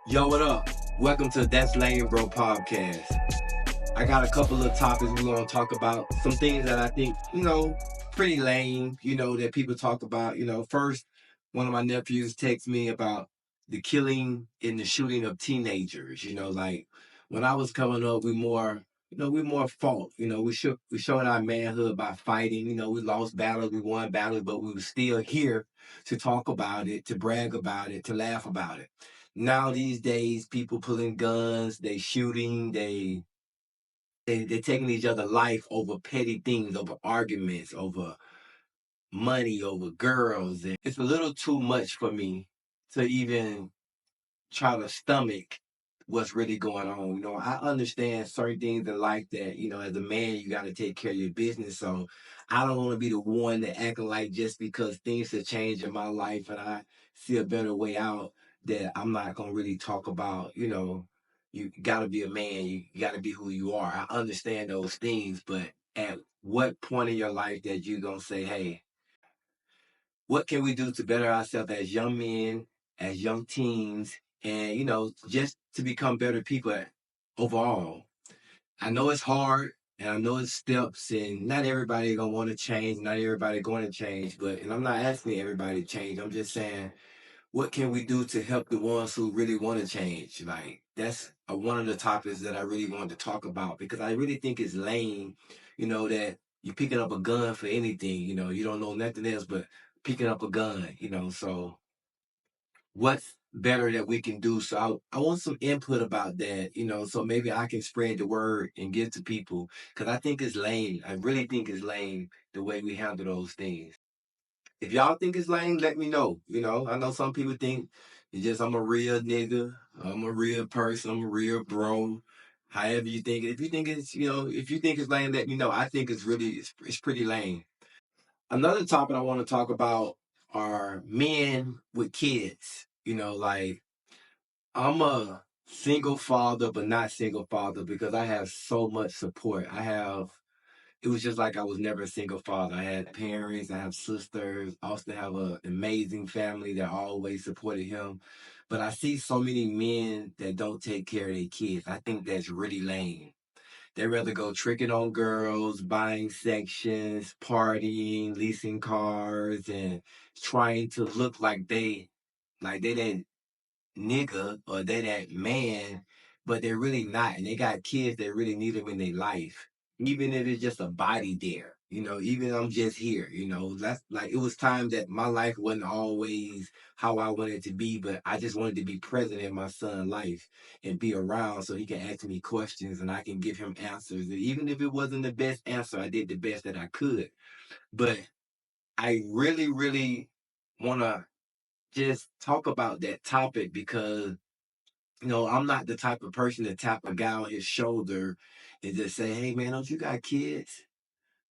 Yo, what up? Welcome to That's Lame Bro podcast. I got a couple of topics we're going to talk about. Some things that I think, pretty lame, that people talk about. First, one of my nephews texted me about the killing and the shooting of teenagers. Like when I was coming up, we more fought. We showed our manhood by fighting. We lost battles, we won battles, but we were still here to talk about it, to brag about it, to laugh about it. Now these days, people pulling guns, they shooting, they're taking each other life over petty things, over arguments, over money, over girls. And it's a little too much for me to even try to stomach what's really going on. I understand certain things in life that, as a man, you got to take care of your business. So I don't want to be the one that acting like just because things have changed in my life and I see a better way out that I'm not going to really talk about, you got to be a man. You got to be who you are. I understand those things, but at what point in your life that you going to say, hey, what can we do to better ourselves as young men, as young teens, and just to become better people overall? I know it's hard, and I know it's steps, and not everybody gonna want to change, not everybody going to change, and I'm not asking everybody to change. I'm just saying, what can we do to help the ones who really want to change? Like that's one of the topics that I really wanted to talk about because I really think it's lame, that you're picking up a gun for anything. You don't know nothing else but picking up a gun. So what's better that we can do? So I want some input about that. So maybe I can spread the word and give to people because I think it's lame. I really think it's lame the way we handle those things. If y'all think it's lame, let me know. I know some people think it's just I'm a real nigga, I'm a real person, I'm a real bro. However you think it. If you think if you think it's lame, let me know. I think it's pretty lame. Another topic I want to talk about are men with kids. Like I'm a single father, but not single father because I have so much support. It was just like I was never a single father. I had parents, I have sisters, I also have an amazing family that always supported him. But I see so many men that don't take care of their kids. I think that's really lame. They rather go tricking on girls, buying sections, partying, leasing cars, and trying to look like they that nigga or they that man, but they're really not. And they got kids that really need them in their life. Even if it's just a body there, even I'm just here, that's like it was time that my life wasn't always how I wanted it to be, but I just wanted to be present in my son's life and be around so he can ask me questions and I can give him answers. And even if it wasn't the best answer, I did the best that I could. But I really, really want to just talk about that topic because I'm not the type of person to tap a guy on his shoulder and just say, "Hey, man, don't you got kids?"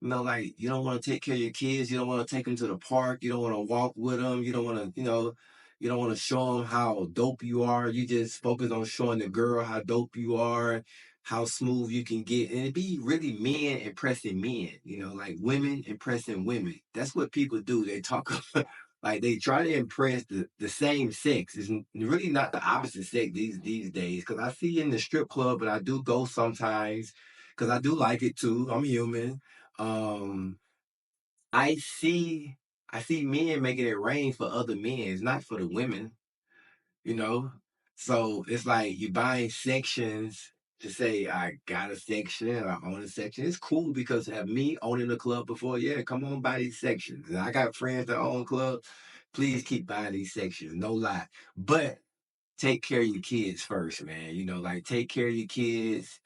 Like you don't want to take care of your kids. You don't want to take them to the park. You don't want to walk with them. You don't want to, you don't want to show them how dope you are. You just focus on showing the girl how dope you are, how smooth you can get, and it be really men impressing men. Like women impressing women. That's what people do. They talk like they try to impress the same sex. It's really not the opposite sex these days. Because I see in the strip club, but I do go sometimes because I do like it too. I'm human. um, I see I see men making it rain for other men. It's not for the women, you know? So it's like you buying sections to say I got a section, I own a section. It's cool because have me owning a club before, yeah, come on buy these sections. And I got friends that own clubs. Please keep buying these sections, no lie. But take care of your kids first, man. Like take care of your kids.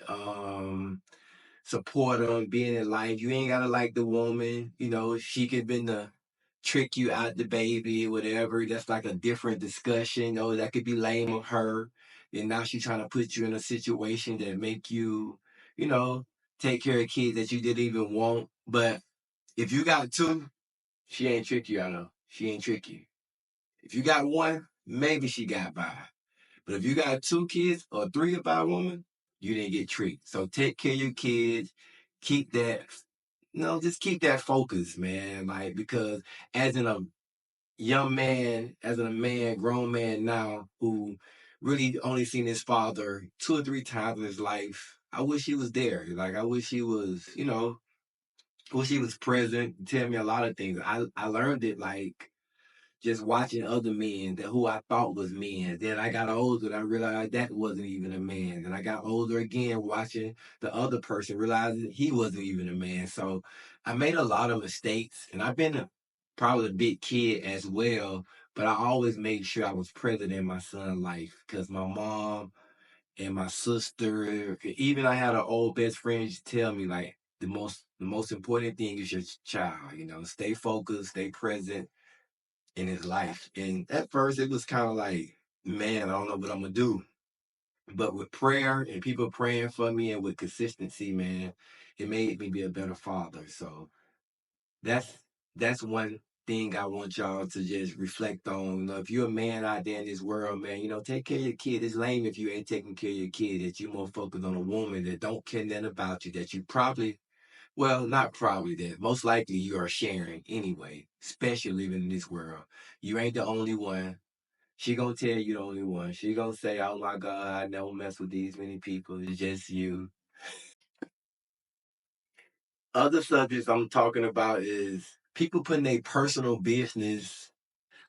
Support them, being in life. You ain't gotta like the woman. She could been the trick you out the baby, whatever. That's like a different discussion. That could be lame of her. And now she's trying to put you in a situation that make you, you know, take care of kids that you didn't even want. But if you got two, she ain't trick you, I know. She ain't trick you. If you got one, maybe she got by. But if you got two kids or three about a woman, you didn't get tricked. So take care of your kids. Keep that, just keep that focus, man. Like, because as in a young man, as in a man, grown man now, who really only seen his father 2 or 3 times in his life. I wish he was there. Like I wish he was, wish he was present, tell me a lot of things. I learned it like just watching other men that who I thought was men. Then I got older and I realized that wasn't even a man. And I got older again watching the other person, realizing he wasn't even a man. So I made a lot of mistakes and I've been probably a big kid as well, but I always made sure I was present in my son's life because my mom and my sister, even I had an old best friend used to tell me like the most important thing is your child, stay focused, stay present in his life. And at first it was kind of like, man, I don't know what I'm gonna do. But with prayer and people praying for me and with consistency, man, it made me be a better father. So that's that's one thing I want y'all to just reflect on. If you're a man out there in this world, man, take care of your kid. It's lame if you ain't taking care of your kid, that you more focused on a woman that don't care nothing about you, that you probably, well, not probably, that most likely you are sharing anyway, especially living in this world. You ain't the only one. She gonna tell you the only one. She gonna say, "Oh my God, I never mess with these many people. It's just you." Other subjects I'm talking about is people putting their personal business,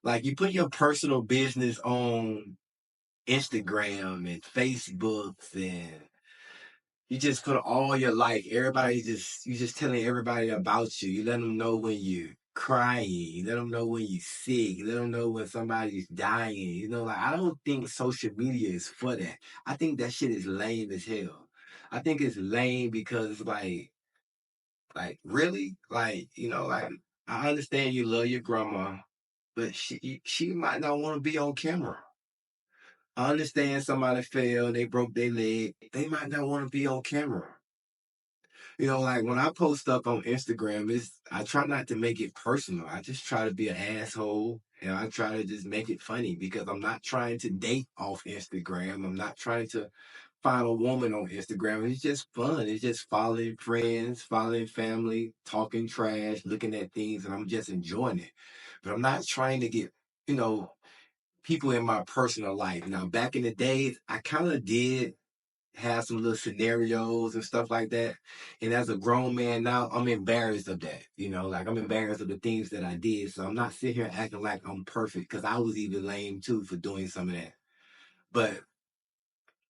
like you put your personal business on Instagram and Facebooks, and you just put all your life. You just telling everybody about you. You let them know when you're crying. You let them know when you're sick. You let them know when somebody's dying. Like I don't think social media is for that. I think that shit is lame as hell. I think it's lame because it's like really, like I understand you love your grandma, but she might not want to be on camera. I understand somebody fell, they broke their leg. They might not want to be on camera. Like when I post stuff on Instagram, I try not to make it personal. I just try to be an asshole and I try to just make it funny because I'm not trying to date off Instagram. I'm not trying to find a woman on Instagram. It's just fun. It's just following friends, following family, talking trash, looking at things, and I'm just enjoying it. But I'm not trying to get, you know, people in my personal life. Now, back in the days, I kind of did have some little scenarios and stuff like that. And as a grown man now, I'm embarrassed of that. Like I'm embarrassed of the things that I did. So I'm not sitting here acting like I'm perfect because I was even lame too for doing some of that. But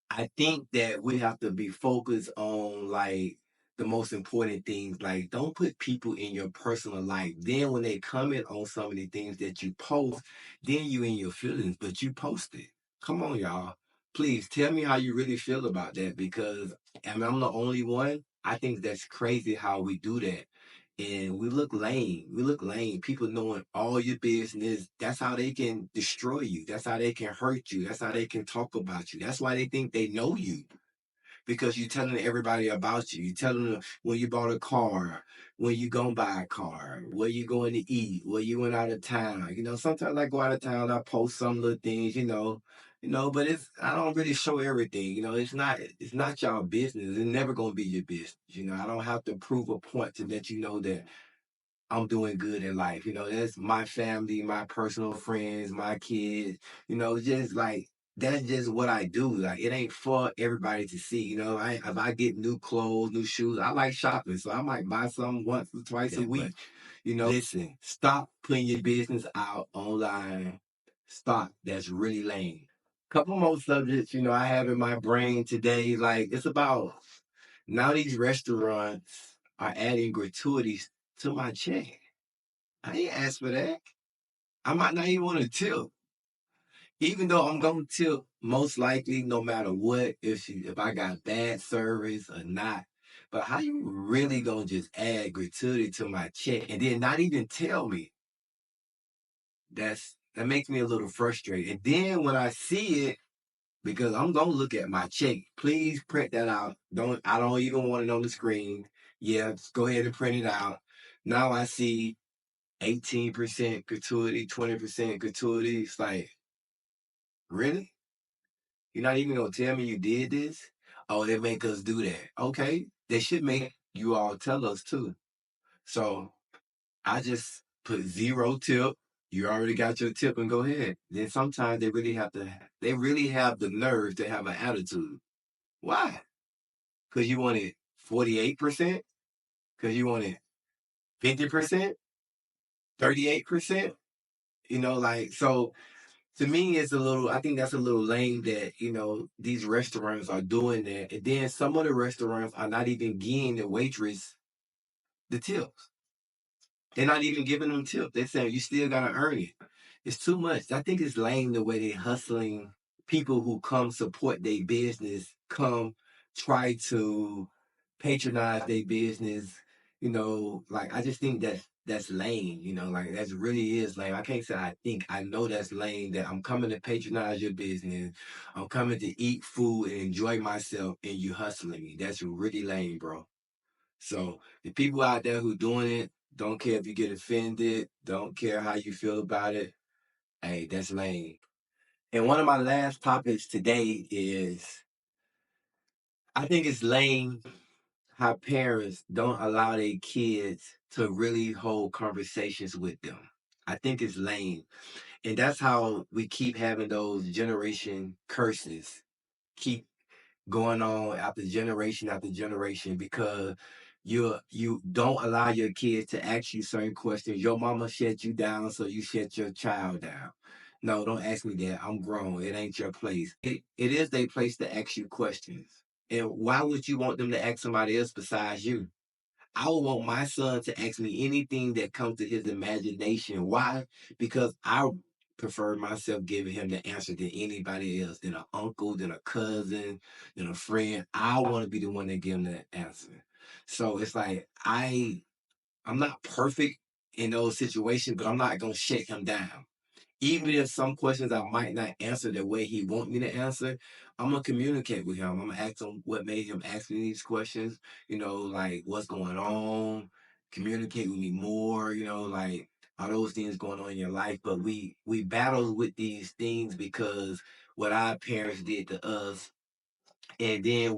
I think that we have to be focused on like the most important things. Like, don't put people in your personal life. Then when they comment on some of the things that you post, then you in your feelings, but you post it. Come on, y'all. Please tell me how you really feel about that because I'm the only one. I think that's crazy how we do that. And we look lame. We look lame. People knowing all your business. That's how they can destroy you. That's how they can hurt you. That's how they can talk about you. That's why they think they know you because you're telling everybody about you. You're telling them when you bought a car, when you gonna buy a car, where you going to eat, where you went out of town. Sometimes I go out of town, I post some little things, but I don't really show everything. It's not y'all business. It's never gonna be your business. I don't have to prove a point to let you know that I'm doing good in life. That's my family, my personal friends, my kids, just like that's just what I do. Like it ain't for everybody to see. If I get new clothes, new shoes, I like shopping. So I might buy some once or twice a week. Listen, stop putting your business out online. Stop. That's really lame. Couple more subjects, I have in my brain today. Like it's about now these restaurants are adding gratuities to my check. I ain't asked for that. I might not even want to tip. Even though I'm gonna tip most likely no matter what, if I got bad service or not. But how you really gonna just add gratuity to my check and then not even tell me? That makes me a little frustrated. And then when I see it, because I'm gonna look at my check. Please print that out. I don't even want it on the screen. Yeah, just go ahead and print it out. Now I see 18% gratuity, 20% gratuity. It's like, really? You're not even gonna tell me you did this? Oh, they make us do that. Okay. They should make you all tell us too. So I just put zero tip. You already got your tip and go ahead. Then sometimes they really have the nerve to have an attitude. Why? Because you wanted 48%? Because you wanted 50%? 38%? Like, so to me, I think that's a little lame that, these restaurants are doing that. And then some of the restaurants are not even giving the waitress the tips. They're not even giving them tips. They're saying you still gotta earn it. It's too much. I think it's lame the way they're hustling people who come support their business, come try to patronize their business. Like I just think that's lame. Like that's really is lame. I can't say I know that's lame. That I'm coming to patronize your business. I'm coming to eat food and enjoy myself, and you hustling me. That's really lame, bro. So the people out there who doing it, don't care if you get offended, don't care how you feel about it. Hey, that's lame. And one of my last topics today is I think it's lame how parents don't allow their kids to really hold conversations with them. I think it's lame. And that's how we keep having those generation curses. Keep going on after generation because you don't allow your kids to ask you certain questions. Your mama shut you down, so you shut your child down. No, don't ask me that. I'm grown. It ain't your place. It is their place to ask you questions. And why would you want them to ask somebody else besides you? I would want my son to ask me anything that comes to his imagination. Why? Because I prefer myself giving him the answer than anybody else, than an uncle, than a cousin, than a friend. I want to be the one that give him that answer. So it's like I'm not perfect in those situations, but I'm not gonna shut him down. Even if some questions I might not answer the way he want me to answer, I'm gonna communicate with him. I'm gonna ask him what made him ask me these questions. Like what's going on. Communicate with me more. Like are those things going on in your life? But we battle with these things because what our parents did to us, and then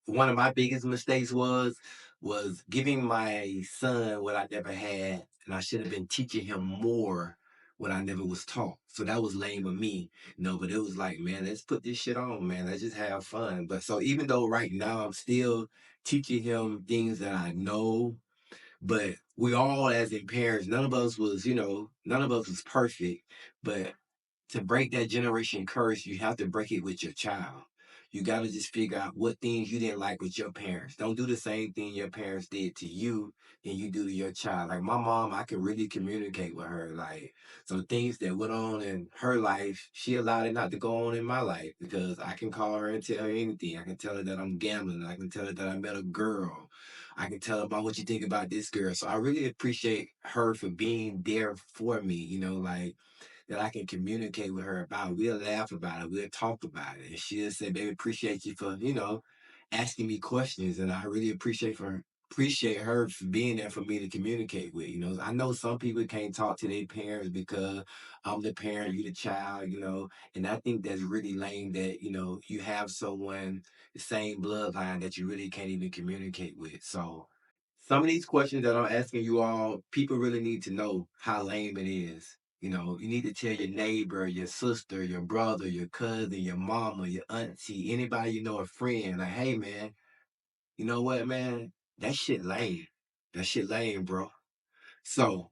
one of my biggest mistakes was giving my son what I never had, and I should have been teaching him more what I never was taught. So that was lame of me, but it was like, man, let's put this shit on, man. Let's just have fun. But so even though right now I'm still teaching him things that I know, but we all as in parents, none of us was perfect, but to break that generation curse, you have to break it with your child. You got to just figure out what things you didn't like with your parents. Don't do the same thing your parents did to you and you do to your child. Like my mom, I can really communicate with her. Like some things that went on in her life, she allowed it not to go on in my life because I can call her and tell her anything. I can tell her that I'm gambling. I can tell her that I met a girl. I can tell her about what you think about this girl. So I really appreciate her for being there for me, like that I can communicate with her about. We'll laugh about it. We'll talk about it. And she'll say, baby, appreciate you for, asking me questions. And I really appreciate her for being there for me to communicate with. I know some people can't talk to their parents because I'm the parent, you the child, and I think that's really lame that, you have someone the same bloodline that you really can't even communicate with. So some of these questions that I'm asking you all, people really need to know how lame it is. You need to tell your neighbor, your sister, your brother, your cousin, your mama, your auntie, anybody a friend, like, hey man, you know what, man? That shit lame. That shit lame, bro. So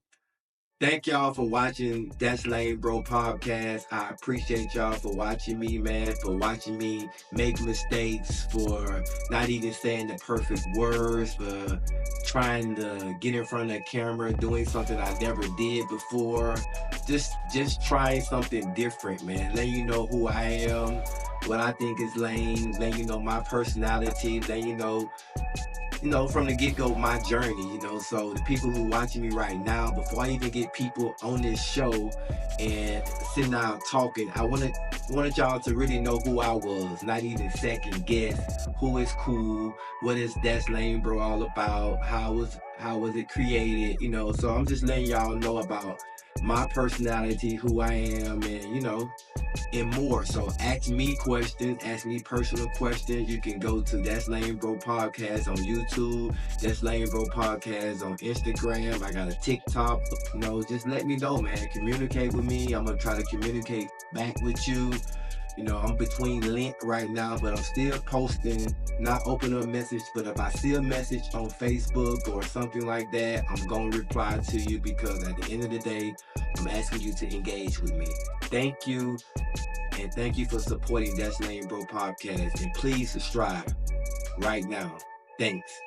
thank y'all for watching That's Lame Bro podcast. I appreciate y'all for watching me, man, for watching me make mistakes, for not even saying the perfect words, for trying to get in front of the camera, doing something I never did before. Just trying something different, man. Letting you know who I am, what I think is lame, letting you know my personality, letting from the get-go, my journey, so the people who watching me right now, before I even get people on this show and sitting down talking, I wanted y'all to really know who I was, not even second guess who is cool, what is That's Lame Bro all about, how was it created, so I'm just letting y'all know about my personality, who I am, and and more. So ask me questions, ask me personal questions. You can go to That's Lane Bro Podcast on YouTube, That's Lane Bro Podcast on Instagram. I got a TikTok. Just let me know, man. Communicate with me. I'm gonna try to communicate back with you. I'm between lint right now, but I'm still posting, not open up message. But if I see a message on Facebook or something like that, I'm going to reply to you, because at the end of the day, I'm asking you to engage with me. Thank you. And thank you for supporting That's Lane Bro Podcast. And please subscribe right now. Thanks.